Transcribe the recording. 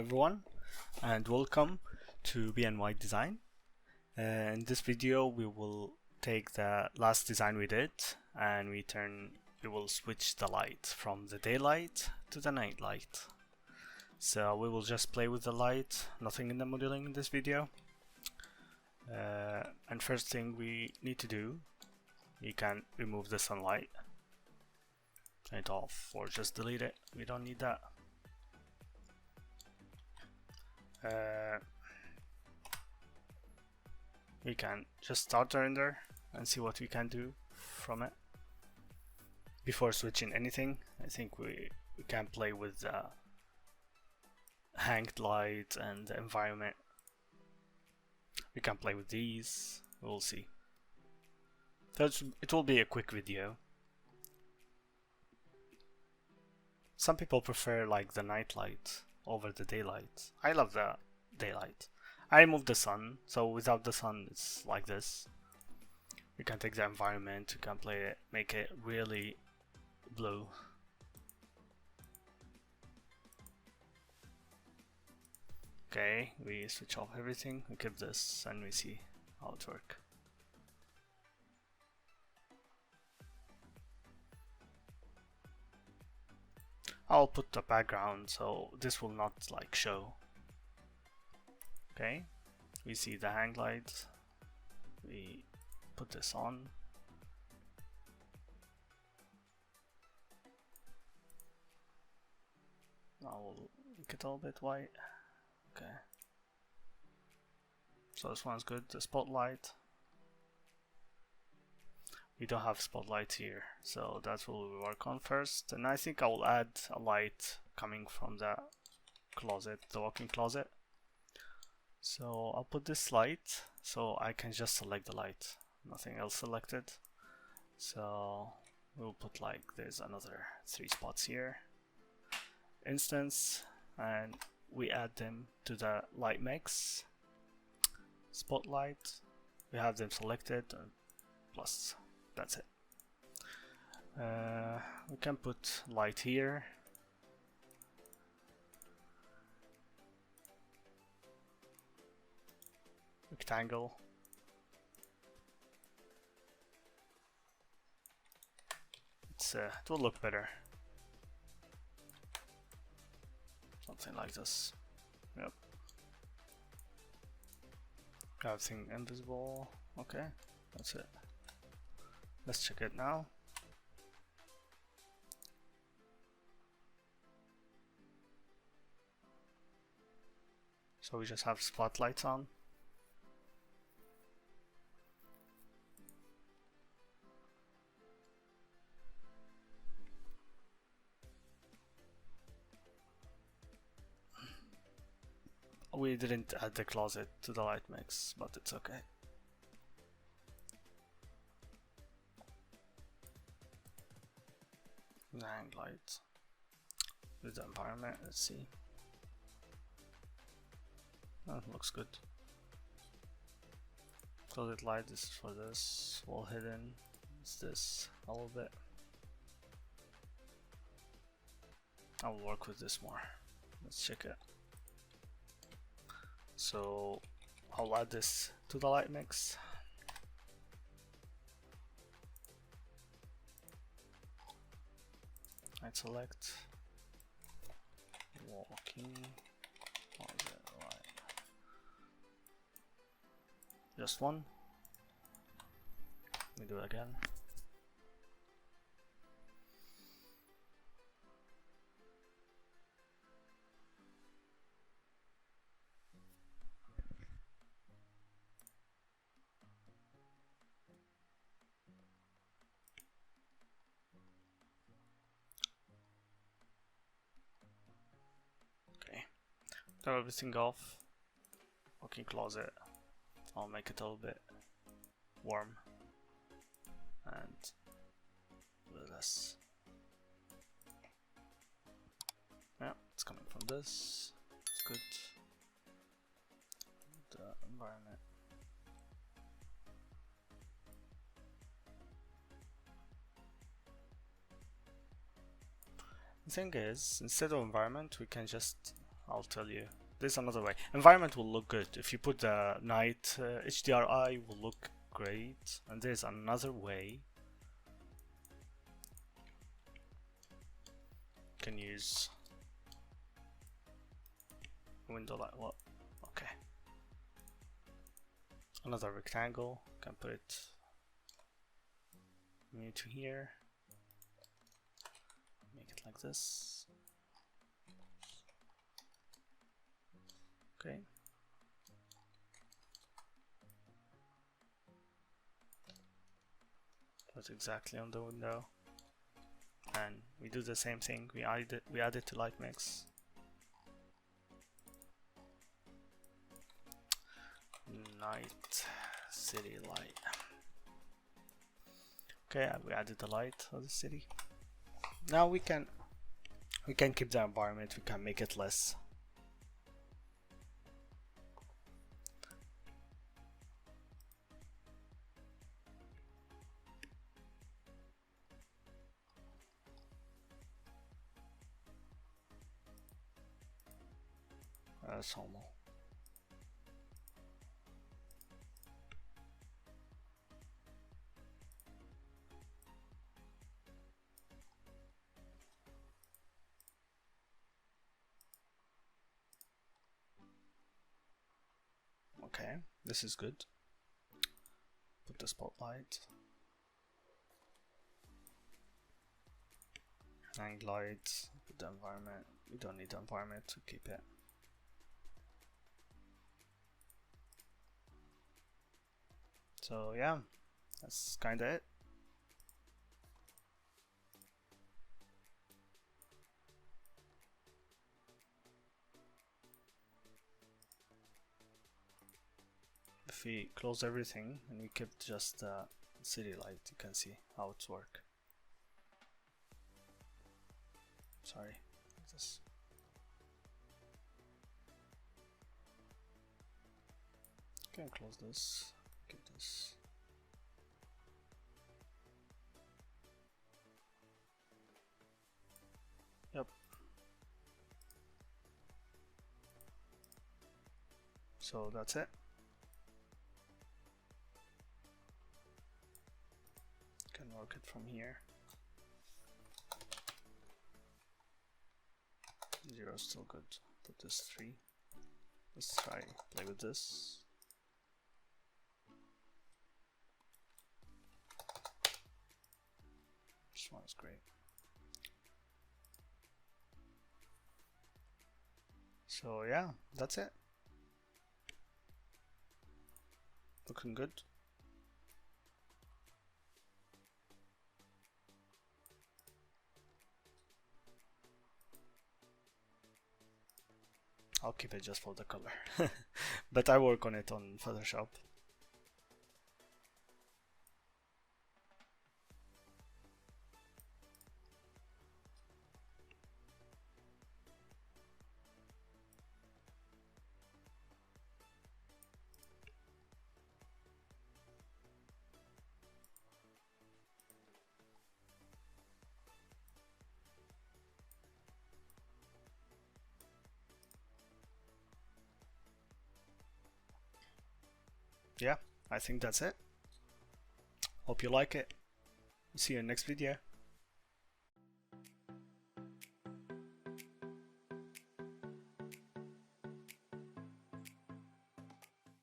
everyone, and welcome to B&White Design. In this video we will take the last design we did and we will switch the light from the daylight to the night light. So we will just play with the light, nothing in the modeling in this video. And first thing we need to do, we can remove the sunlight, turn it off or just delete it, we don't need that. We can just start the render and see what we can do from it. Before switching anything, I think we can play with the hanged light and the environment. We can play with these, we'll see. So it will be a quick video. Some people prefer like the night light over the daylight. I love the daylight. I removed the sun, so without the sun it's like this. We can take the environment, we can play it, make it really blue. Okay, we switch off everything, we keep this and we see how it works. I'll put the background so this will not like show. Okay, we see the hang light, we put this on. Now we'll make it a little bit white. Okay, so this one's good. The spotlight, we don't have spotlight here, so that's what we'll work on first. And I think I will add a light coming from the closet, the walk-in closet. So I'll put this light so I can just select the light, nothing else selected. So we'll put like there's another 3 spots here, instance, and we add them to the light mix. Spotlight, we have them selected, plus that's it. We can put light here. Rectangle. It will look better. Something like this. Yep. Everything invisible. Okay, that's it. Let's check it now. So we just have spotlights on. We didn't add the closet to the light mix, but it's okay. The hang light with the environment, let's see. Oh, looks good. Closet light, this is for this. Wall hidden, it's this a little bit. I'll work with this more. Let's check it. So I'll add this to the light mix. I select walking light. Just one. We do it again. Turn everything off. Walk-in closet. I'll make it a little bit warm and do this. Yeah, it's coming from this. It's good. The environment. The thing is, instead of environment, we can just I'll tell you. There's another way. Environment will look good. If you put the night HDRI will look great. And there's another way. You can use window light. What? Okay. Another rectangle. Can put it near to here. Make it like this. Okay. Put exactly on the window. And we do the same thing. We add it to light mix. Night city light. Okay, we added the light of the city. Now we can keep the environment. We can make it less. That's normal. Okay, this is good. Put the spotlight. Hang lights. Put the environment. We don't need the environment to keep it. So yeah, that's kinda it. If we close everything and we keep just the city light, you can see how it's work. Sorry, like this. Can close this. Keep this. Yep. So that's it. Can work it from here. 0 is still good. Put this 3. Let's try play with this. This one is great. So yeah, that's it. Looking good. I'll keep it just for the color. But I work on it on Photoshop. Yeah, I think that's it. Hope you like it. See you in the next video.